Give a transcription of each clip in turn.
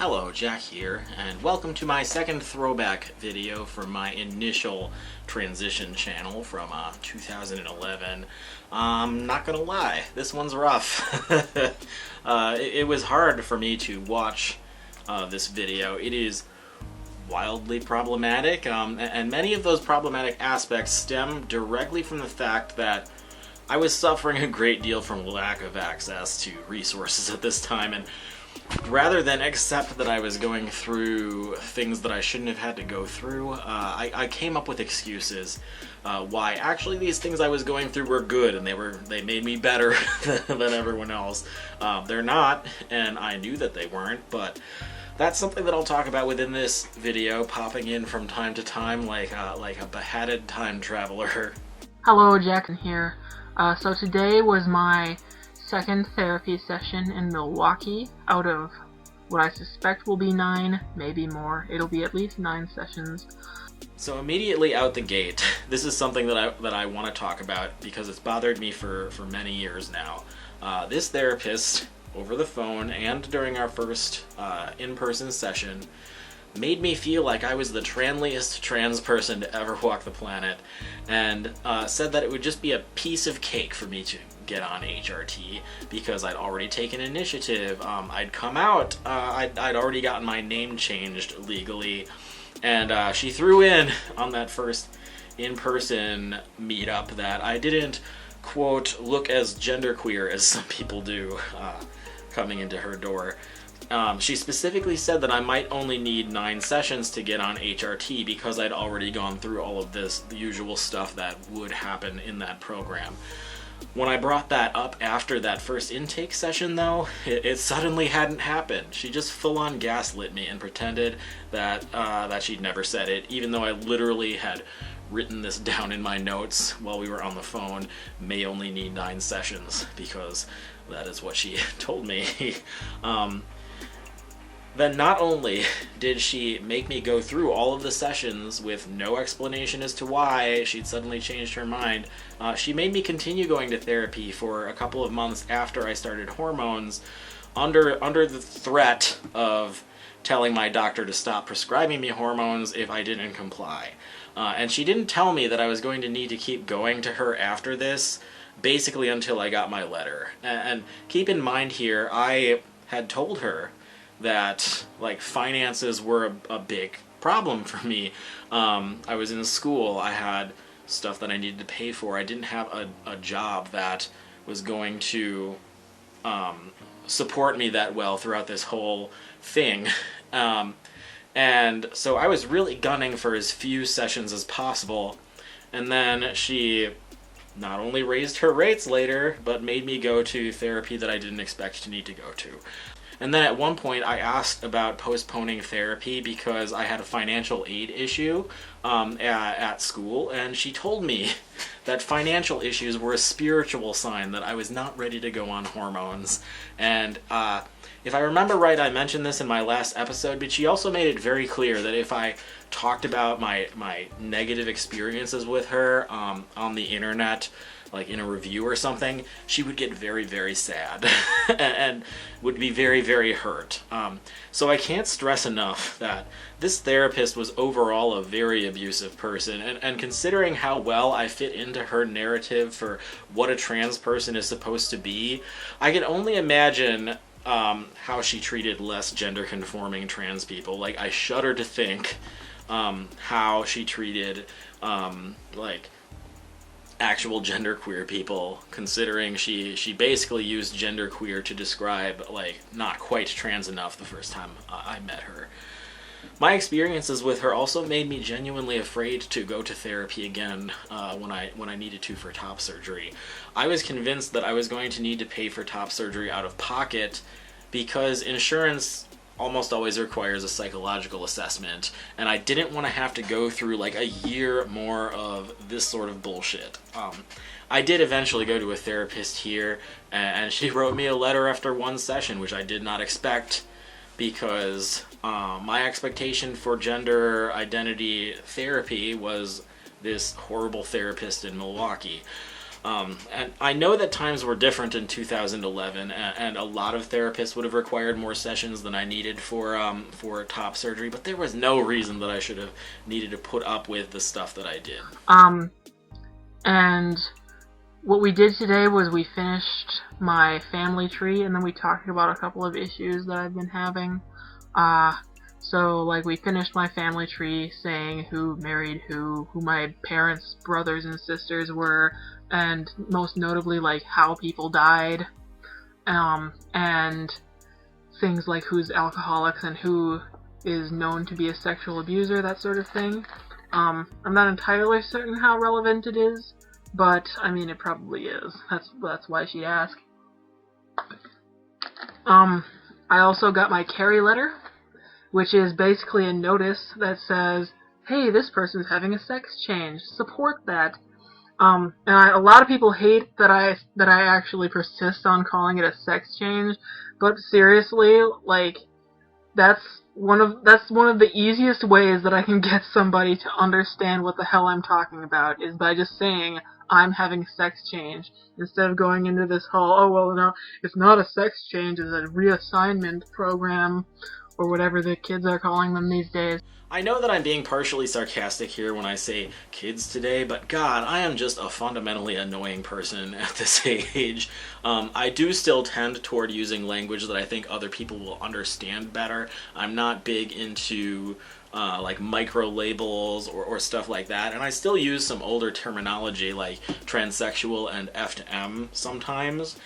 Hello, Jack here, and welcome to my second throwback video for my initial transition channel from 2011. Not gonna lie, this one's rough. It was hard for me to watch this video. It is wildly problematic, and many of those problematic aspects stem directly from the fact that I was suffering a great deal from lack of access to resources at this time, and rather than accept that I was going through things that I shouldn't have had to go through, I came up with excuses why actually these things I was going through were good, and they made me better than everyone else. They're not, and I knew that they weren't, but that's something that I'll talk about within this video, popping in from time to time like a beheaded time traveler. Hello, Jackson here. So today was my second therapy session in Milwaukee out of what I suspect will be 9, maybe more. It'll be at least 9 sessions. So immediately out the gate, this is something that I want to talk about because it's bothered me for many years now. This therapist, over the phone and during our first in-person session, made me feel like I was the tranliest trans person to ever walk the planet, and said that it would just be a piece of cake for me to get on HRT because I'd already taken initiative. I'd come out, I'd already gotten my name changed legally, and she threw in on that first in-person meetup that I didn't, quote, look as genderqueer as some people do coming into her door. She specifically said that I might only need 9 sessions to get on HRT because I'd already gone through all of this, the usual stuff that would happen in that program. When I brought that up after that first intake session, though, it suddenly hadn't happened. She just full-on gaslit me and pretended that she'd never said it, even though I literally had written this down in my notes while we were on the phone. May only need 9 sessions, because that is what she told me. Then not only did she make me go through all of the sessions with no explanation as to why she'd suddenly changed her mind, she made me continue going to therapy for a couple of months after I started hormones, under the threat of telling my doctor to stop prescribing me hormones if I didn't comply. And she didn't tell me that I was going to need to keep going to her after this, basically until I got my letter. And keep in mind here, I had told her that finances were a big problem for me. I was in school, I had stuff that I needed to pay for, I didn't have a job that was going to support me that well throughout this whole thing. And so I was really gunning for as few sessions as possible, and then she not only raised her rates later, but made me go to therapy that I didn't expect to need to go to. And then at one point I asked about postponing therapy because I had a financial aid issue at school, and she told me that financial issues were a spiritual sign that I was not ready to go on hormones. And if I remember right, I mentioned this in my last episode, but she also made it very clear that if I talked about my negative experiences with her on the internet, like in a review or something, she would get very, very sad and would be very, very hurt. So I can't stress enough that this therapist was overall a very abusive person, and considering how well I fit into her narrative for what a trans person is supposed to be, I can only imagine how she treated less gender-conforming trans people. Like, I shudder to think how she treated actual genderqueer people, considering she basically used genderqueer to describe not quite trans enough the first time I met her. My experiences with her also made me genuinely afraid to go to therapy again when I needed to for top surgery. I was convinced that I was going to need to pay for top surgery out of pocket because insurance almost always requires a psychological assessment, and I didn't want to have to go through a year more of this sort of bullshit. I did eventually go to a therapist here, and she wrote me a letter after 1 session, which I did not expect, because my expectation for gender identity therapy was this horrible therapist in Milwaukee. And I know that times were different in 2011, and a lot of therapists would have required more sessions than I needed for top surgery. But there was no reason that I should have needed to put up with the stuff that I did. And what we did today was we finished my family tree, and then we talked about a couple of issues that I've been having. So, like, we finished my family tree saying who married who my parents' brothers and sisters were, and most notably, like, how people died, and things like who's alcoholics and who is known to be a sexual abuser, that sort of thing. I'm not entirely certain how relevant it is, but, I mean, it probably is. That's why she asked. I also got my Carrie letter, which is basically a notice that says, hey, this person's having a sex change. Support that. And a lot of people hate that I actually persist on calling it a sex change, but seriously, like, that's one of the easiest ways that I can get somebody to understand what the hell I'm talking about, is by just saying I'm having a sex change, instead of going into this whole, oh, well, no, it's not a sex change, it's a reassignment program, or whatever the kids are calling them these days. I know that I'm being partially sarcastic here when I say kids today, but God, I am just a fundamentally annoying person at this age. I do still tend toward using language that I think other people will understand better. I'm not big into like micro labels or stuff like that, and I still use some older terminology like transsexual and F to M sometimes,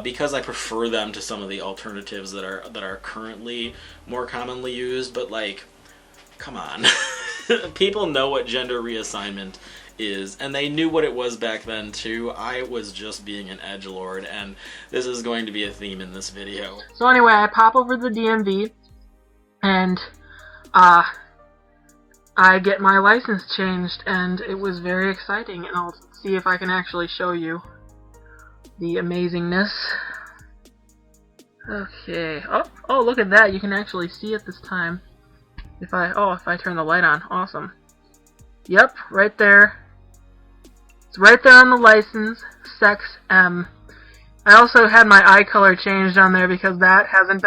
because I prefer them to some of the alternatives that are currently more commonly used. But like, come on. People know what gender reassignment is, and they knew what it was back then too. I was just being an edgelord, and this is going to be a theme in this video. So anyway, I pop over to the DMV, and I get my license changed, and it was very exciting, and I'll see if I can actually show you the amazingness. Okay. Oh, look at that. You can actually see it this time. If I turn the light on. Awesome. Yep, right there. It's right there on the license. Sex M. I also had my eye color changed on there because that hasn't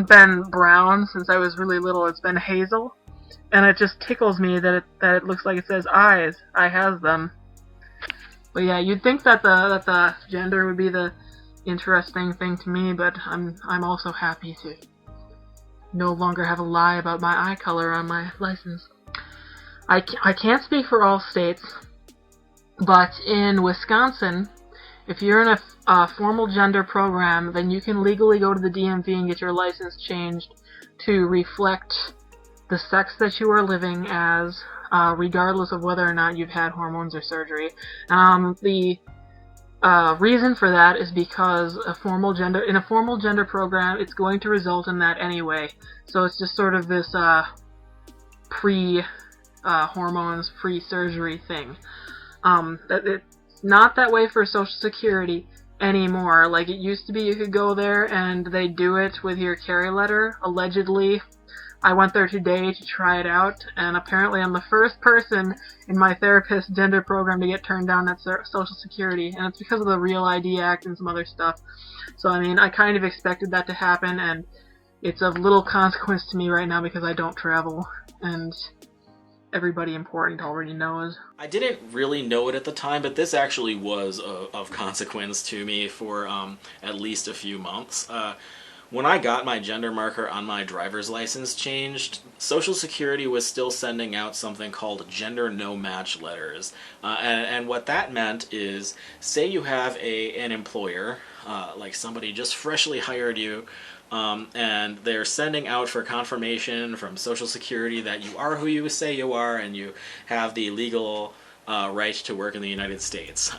been brown since I was really little. It's been hazel. And it just tickles me that it looks like it says eyes. I has them. But yeah, you'd think that the gender would be the interesting thing to me, but I'm also happy to no longer have a lie about my eye color on my license. I can't speak for all states, but in Wisconsin, if you're in a formal gender program, then you can legally go to the DMV and get your license changed to reflect the sex that you are living as, regardless of whether or not you've had hormones or surgery. The reason for that is because in a formal gender program, it's going to result in that anyway. So it's just sort of this pre-hormones, pre-surgery thing. It's not that way for Social Security anymore. Like it used to be, you could go there and they do it with your carry letter, allegedly. I went there today to try it out, and apparently I'm the first person in my therapist's gender program to get turned down at Social Security, and it's because of the Real ID Act and some other stuff. So, I mean, I kind of expected that to happen, and it's of little consequence to me right now because I don't travel, and everybody important already knows. I didn't really know it at the time, but this actually was of consequence to me for at least a few months. When I got my gender marker on my driver's license changed, Social Security was still sending out something called gender no-match letters. And what that meant is, say you have an employer, like somebody just freshly hired you, and they're sending out for confirmation from Social Security that you are who you say you are and you have the legal right to work in the United States.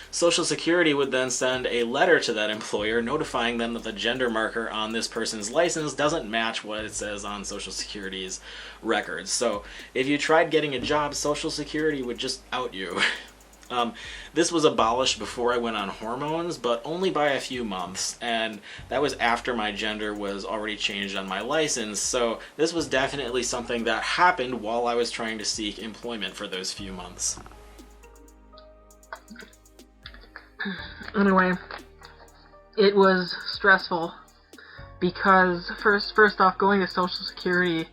Social Security would then send a letter to that employer notifying them that the gender marker on this person's license doesn't match what it says on Social Security's records. So if you tried getting a job, Social Security would just out you. This was abolished before I went on hormones, but only by a few months, and that was after my gender was already changed on my license, so this was definitely something that happened while I was trying to seek employment for those few months. Anyway, it was stressful because first off, going to Social Security,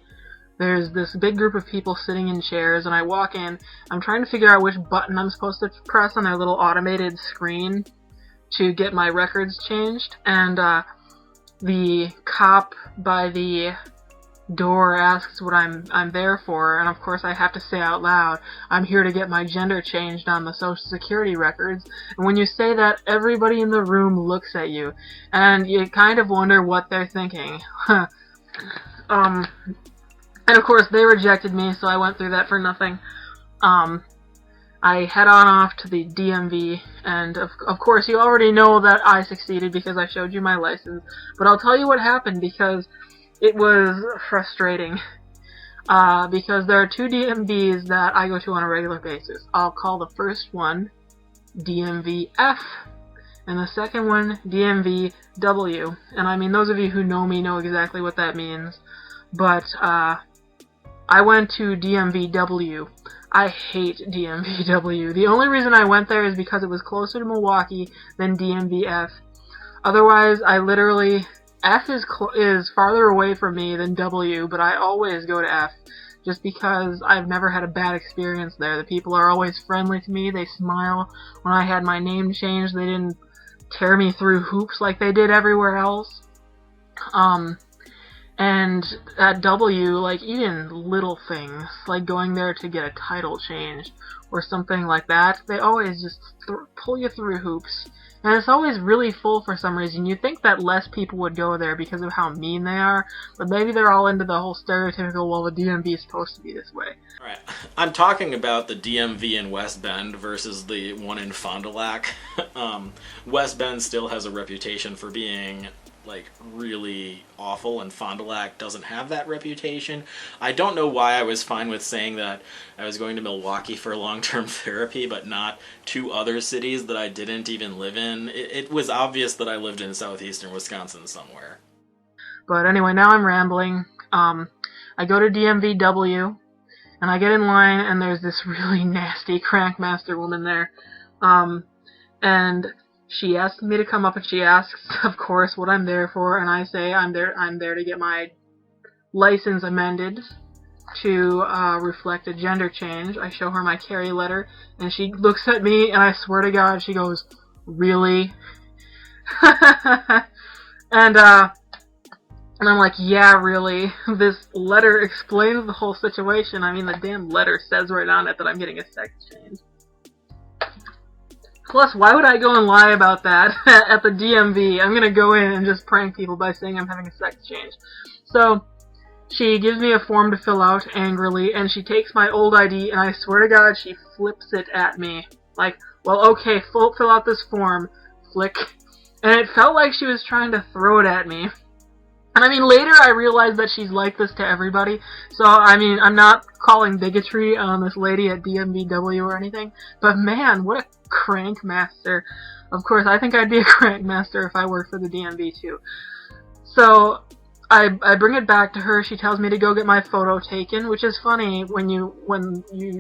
there's this big group of people sitting in chairs, and I walk in. I'm trying to figure out which button I'm supposed to press on their little automated screen to get my records changed, and the cop by the door asks what I'm there for, and of course I have to say out loud, I'm here to get my gender changed on the Social Security records. And when you say that, everybody in the room looks at you, and you kind of wonder what they're thinking. And of course they rejected me, so I went through that for nothing. I head on off to the DMV, and of course you already know that I succeeded because I showed you my license, but I'll tell you what happened because it was frustrating. Because there are two DMVs that I go to on a regular basis. I'll call the first one DMV-F, and the second one DMV-W. And I mean, those of you who know me know exactly what that means. But, I went to DMV-W. I hate DMV-W. The only reason I went there is because it was closer to Milwaukee than DMV-F. Otherwise, I literally... F is farther away from me than W, but I always go to F, just because I've never had a bad experience there. The people are always friendly to me, they smile. When I had my name changed, they didn't tear me through hoops like they did everywhere else. And at W, like, even little things, like going there to get a title changed, or something like that, they always just pull you through hoops. And it's always really full for some reason. You'd think that less people would go there because of how mean they are, but maybe they're all into the whole stereotypical, well, the DMV is supposed to be this way. Right. I'm talking about the DMV in West Bend versus the one in Fond du Lac. West Bend still has a reputation for being, like, really awful, and Fond du Lac doesn't have that reputation. I don't know why I was fine with saying that I was going to Milwaukee for long-term therapy, but not two other cities that I didn't even live in. It was obvious that I lived in southeastern Wisconsin somewhere. But anyway, now I'm rambling. I go to DMVW, and I get in line, and there's this really nasty crankmaster woman there. And she asks me to come up, and she asks, of course, what I'm there for, and I say I'm there to get my license amended to reflect a gender change. I show her my carry letter, and she looks at me, and I swear to God, she goes, "Really?" And I'm like, "Yeah, really. This letter explains the whole situation. I mean, the damn letter says right on it that I'm getting a sex change. Plus, why would I go and lie about that at the DMV? I'm gonna go in and just prank people by saying I'm having a sex change." So, she gives me a form to fill out angrily, and she takes my old ID, and I swear to God, she flips it at me. Like, well, okay, fill out this form. Flick. And it felt like she was trying to throw it at me. And I mean, later I realized that she's like this to everybody. So, I mean, I'm not calling bigotry on this lady at DMVW or anything. But man, what a crank master. Of course, I think I'd be a crank master if I worked for the DMV too. So, I bring it back to her. She tells me to go get my photo taken, which is funny when you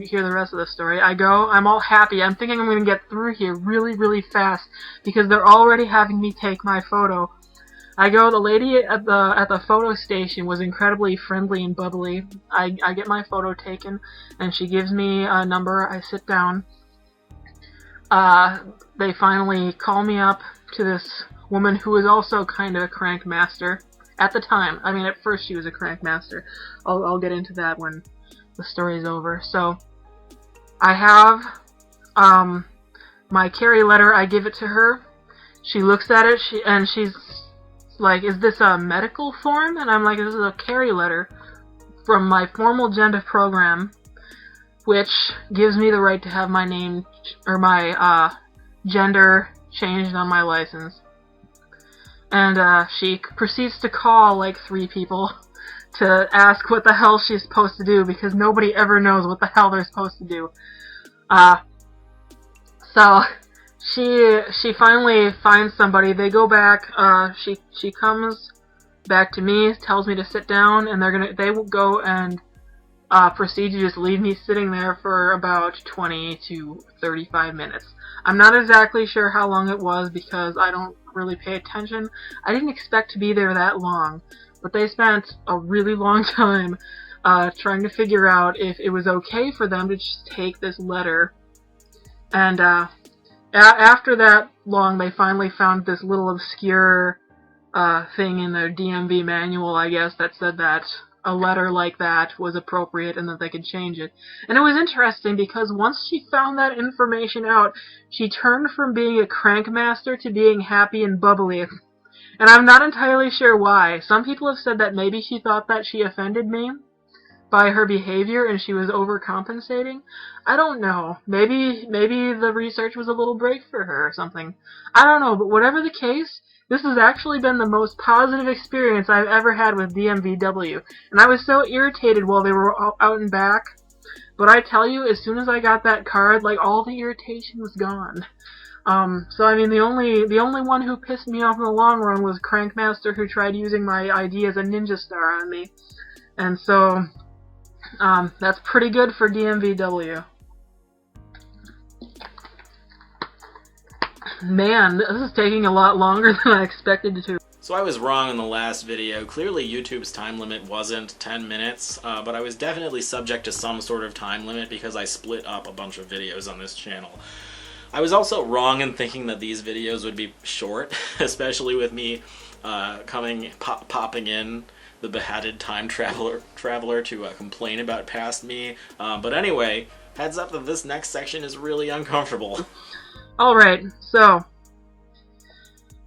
hear the rest of the story. I go, I'm all happy. I'm thinking I'm going to get through here really, really fast because they're already having me take my photo. I go, the lady at the photo station was incredibly friendly and bubbly. I get my photo taken, and she gives me a number. I sit down. They finally call me up to this woman who is also kind of a crank master. At the time. I mean, at first she was a crank master. I'll get into that when the story's over. So, I have my carry letter. I give it to her. She looks at it, and she's like, "Is this a medical form?" And I'm like, "This is a carry letter from my formal gender program, which gives me the right to have my name or my gender changed on my license." And she proceeds to call like 3 people to ask what the hell she's supposed to do, because nobody ever knows what the hell they're supposed to do. So she finally finds somebody. They go back. She comes back to me, tells me to sit down, and they will go and proceed to just leave me sitting there for about 20 to 35 minutes. I'm not exactly sure how long it was because I don't really pay attention. I didn't expect to be there that long, but they spent a really long time trying to figure out if it was okay for them to just take this letter. And after that long, they finally found this little obscure thing in their DMV manual, I guess, that said that a letter like that was appropriate and that they could change it. And it was interesting because once she found that information out, she turned from being a crankmaster to being happy and bubbly. And I'm not entirely sure why. Some people have said that maybe she thought that she offended me by her behavior and she was overcompensating. I don't know. Maybe the research was a little break for her or something. I don't know, but whatever the case, this has actually been the most positive experience I've ever had with DMVW. And I was so irritated while they were out and back. But I tell you, as soon as I got that card, like, all the irritation was gone. So I mean, the only one who pissed me off in the long run was Crankmaster, who tried using my ID as a ninja star on me. And so, that's pretty good for DMVW. Man, this is taking a lot longer than I expected it to. So I was wrong in the last video. Clearly YouTube's time limit wasn't 10 minutes, but I was definitely subject to some sort of time limit because I split up a bunch of videos on this channel. I was also wrong in thinking that these videos would be short, especially with me popping in the beheaded time traveler to complain about past me. But anyway, heads up that this next section is really uncomfortable. Alright, so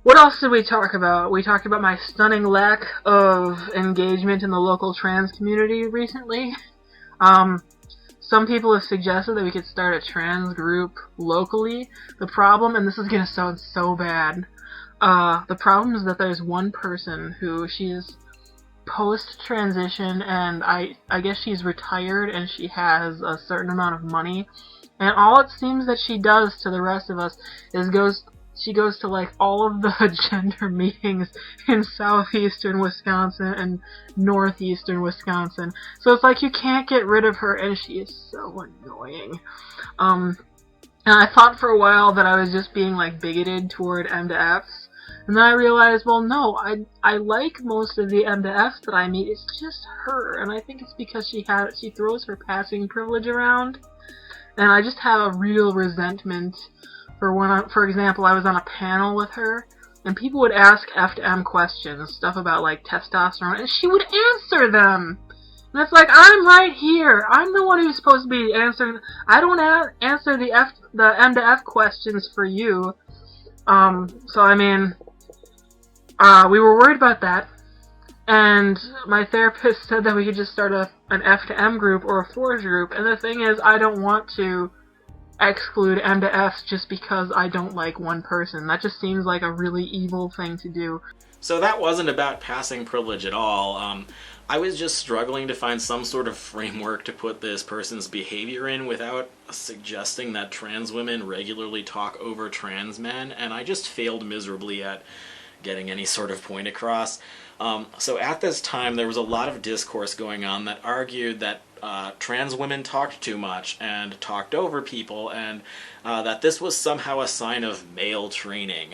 what else did we talk about? We talked about my stunning lack of engagement in the local trans community recently. Some people have suggested that we could start a trans group locally. The problem, and this is going to sound so bad, the problem is that there's one person who she's post-transition, and I guess she's retired and she has a certain amount of money. And all it seems that she does to the rest of us is she goes to like all of the gender meetings in southeastern Wisconsin and northeastern Wisconsin. So it's like you can't get rid of her, and she is so annoying. And I thought for a while that I was just being like bigoted toward M to Fs. And then I realized, well, no, I like most of the M to Fs that I meet. It's just her, and I think it's because she throws her passing privilege around. And I just have a real resentment for when, for example, I was on a panel with her, and people would ask F to M questions, stuff about, like, testosterone, and she would answer them! And it's like, I'm right here! I'm the one who's supposed to be answering. I don't answer the M to F questions for you. So, I mean, we were worried about that. And my therapist said that we could just start an F to M group or a Forge group. And the thing is, I don't want to exclude M to Fs just because I don't like one person. That just seems like a really evil thing to do. So that wasn't about passing privilege at all. I was just struggling to find some sort of framework to put this person's behavior in without suggesting that trans women regularly talk over trans men, and I just failed miserably at getting any sort of point across. So at this time, there was a lot of discourse going on that argued that trans women talked too much and talked over people, and that this was somehow a sign of male training.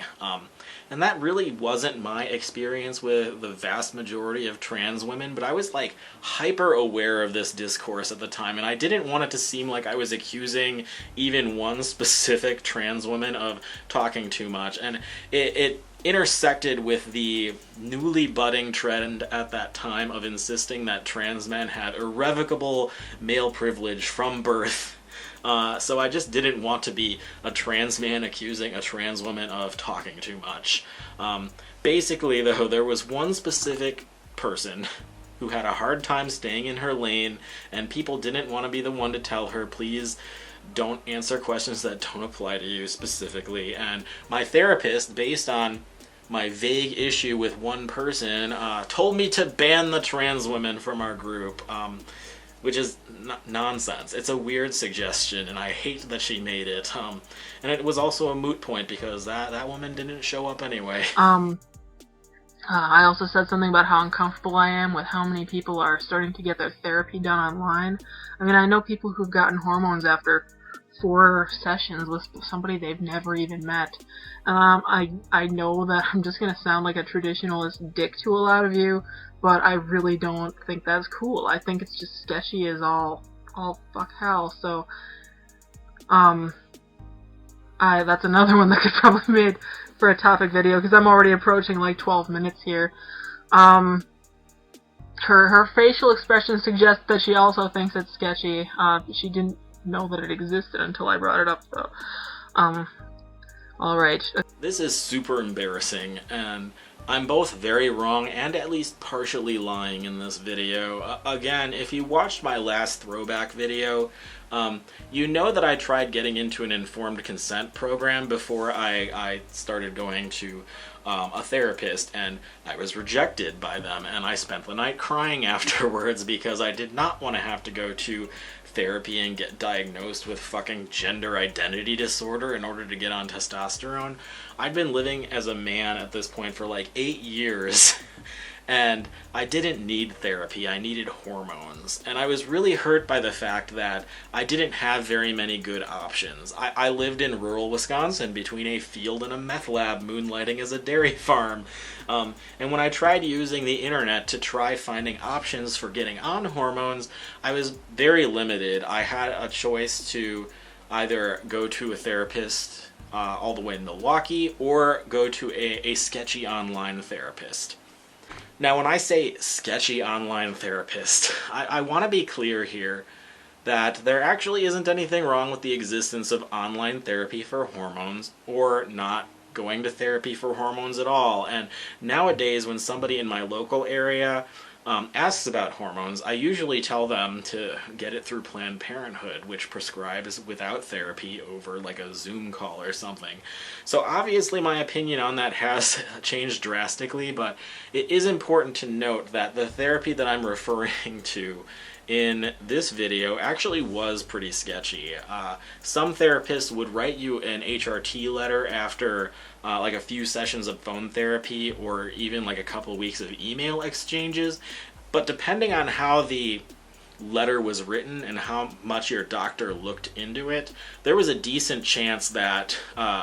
And that really wasn't my experience with the vast majority of trans women, but I was like hyper aware of this discourse at the time, and I didn't want it to seem like I was accusing even one specific trans woman of talking too much. And it intersected with the newly budding trend at that time of insisting that trans men had irrevocable male privilege from birth. So I just didn't want to be a trans man accusing a trans woman of talking too much. Basically, though, there was one specific person who had a hard time staying in her lane, and people didn't want to be the one to tell her, please don't answer questions that don't apply to you specifically. And my therapist, based on my vague issue with one person, told me to ban the trans women from our group, which is nonsense. It's a weird suggestion, and I hate that she made it. And it was also a moot point because that woman didn't show up anyway. I also said something about how uncomfortable I am with how many people are starting to get their therapy done online. I mean, I know people who've gotten hormones after 4 sessions with somebody they've never even met. I know that I'm just gonna sound like a traditionalist dick to a lot of you, but I really don't think that's cool. I think it's just sketchy as all fuck hell. So, that's another one that could probably be made for a topic video, because I'm already approaching like 12 minutes here. Her facial expression suggests that she also thinks it's sketchy. She didn't know that it existed until I brought it up, though. Alright. This is super embarrassing, and I'm both very wrong and at least partially lying in this video. Again, if you watched my last throwback video, you know that I tried getting into an informed consent program before I started going to a therapist, and I was rejected by them, and I spent the night crying afterwards because I did not want to have to go to therapy and get diagnosed with fucking gender identity disorder in order to get on testosterone. I'd been living as a man at this point for like 8 years and I didn't need therapy, I needed hormones. And I was really hurt by the fact that I didn't have very many good options. I lived in rural Wisconsin between a field and a meth lab, moonlighting as a dairy farm. And when I tried using the internet to try finding options for getting on hormones, I was very limited. I had a choice to either go to a therapist all the way in Milwaukee or go to a sketchy online therapist. Now, when I say sketchy online therapist, I want to be clear here that there actually isn't anything wrong with the existence of online therapy for hormones or not going to therapy for hormones at all. And nowadays, when somebody in my local area asks about hormones, I usually tell them to get it through Planned Parenthood, which prescribes without therapy over like a Zoom call or something. So obviously my opinion on that has changed drastically, but it is important to note that the therapy that I'm referring to in this video actually was pretty sketchy. Some therapists would write you an HRT letter after like a few sessions of phone therapy or even like a couple weeks of email exchanges, but depending on how the letter was written and how much your doctor looked into it, there was a decent chance that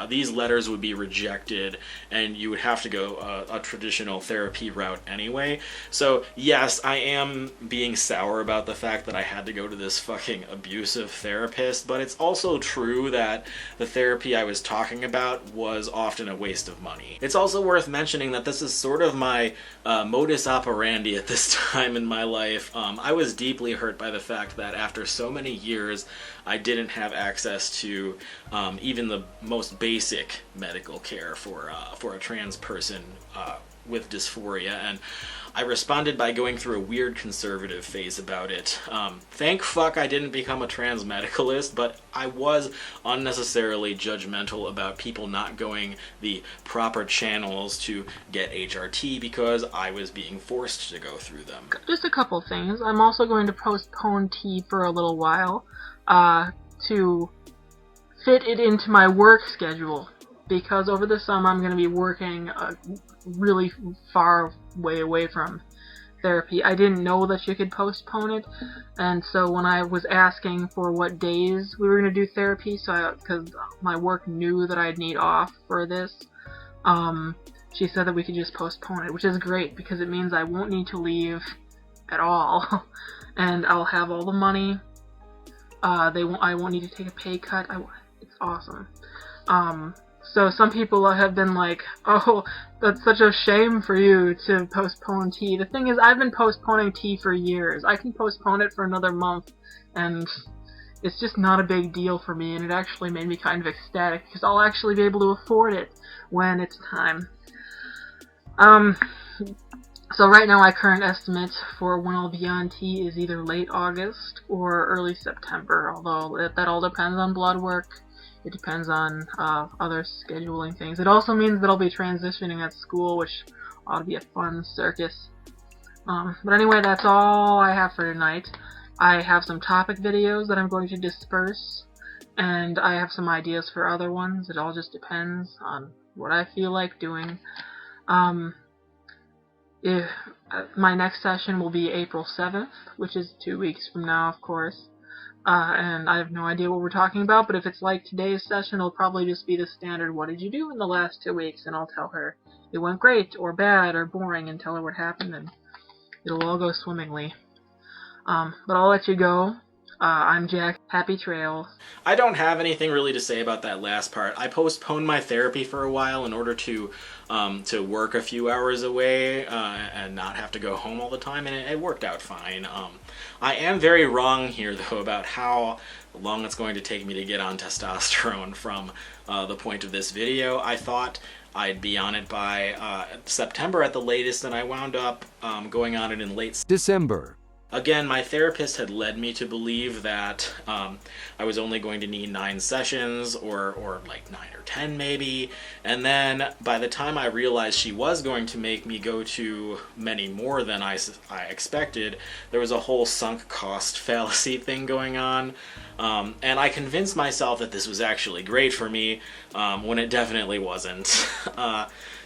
these letters would be rejected and you would have to go a traditional therapy route anyway. So yes, I am being sour about the fact that I had to go to this fucking abusive therapist, but it's also true that the therapy I was talking about was often a waste of money. It's also worth mentioning that this is sort of my modus operandi at this time in my life. I was deeply hurt by the fact that after so many years I didn't have access to even the most basic medical care for a trans person with dysphoria, and I responded by going through a weird conservative phase about it. Thank fuck I didn't become a trans medicalist, but I was unnecessarily judgmental about people not going the proper channels to get HRT because I was being forced to go through them. Just a couple things. I'm also going to postpone tea for a little while to fit it into my work schedule, because over the summer I'm going to be working really far way away from therapy. I didn't know that you could postpone it, and so when I was asking for what days we were going to do therapy, because my work knew that I'd need off for this, she said that we could just postpone it, which is great because it means I won't need to leave at all, and I'll have all the money. I won't need to take a pay cut. It's awesome. So some people have been like, oh, that's such a shame for you to postpone tea. The thing is, I've been postponing tea for years. I can postpone it for another month, and it's just not a big deal for me, and it actually made me kind of ecstatic, because I'll actually be able to afford it when it's time. So right now my current estimate for when I'll be on tea is either late August or early September, although that all depends on blood work. It depends on other scheduling things. It also means that I'll be transitioning at school, which ought to be a fun circus. But anyway, that's all I have for tonight. I have some topic videos that I'm going to disperse, and I have some ideas for other ones. It all just depends on what I feel like doing. If my next session will be April 7th, which is 2 weeks from now, of course. And I have no idea what we're talking about, but if it's like today's session, it'll probably just be the standard, what did you do in the last 2 weeks? And I'll tell her it went great, or bad, or boring, and tell her what happened, and it'll all go swimmingly. But I'll let you go. I'm Jack. Happy trails. I don't have anything really to say about that last part. I postponed my therapy for a while in order to work a few hours away and not have to go home all the time, and it worked out fine. I am very wrong here, though, about how long it's going to take me to get on testosterone from the point of this video. I thought I'd be on it by September at the latest, and I wound up going on it in late December. Again, my therapist had led me to believe that I was only going to need 9 sessions, or like 9 or 10 maybe, and then by the time I realized she was going to make me go to many more than I expected, there was a whole sunk cost fallacy thing going on, and I convinced myself that this was actually great for me, when it definitely wasn't.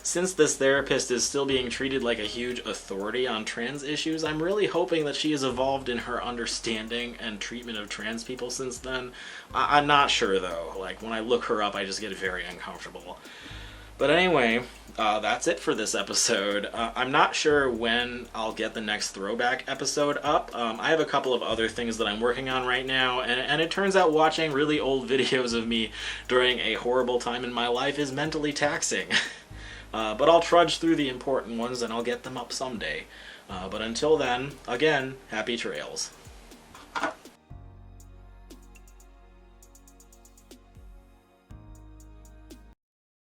Since this therapist is still being treated like a huge authority on trans issues, I'm really hoping that she has evolved in her understanding and treatment of trans people since then. I'm not sure, though. Like, when I look her up, I just get very uncomfortable. But anyway, that's it for this episode. I'm not sure when I'll get the next Throwback episode up. I have a couple of other things that I'm working on right now, and it turns out watching really old videos of me during a horrible time in my life is mentally taxing. But I'll trudge through the important ones and I'll get them up someday. But until then, again, happy trails.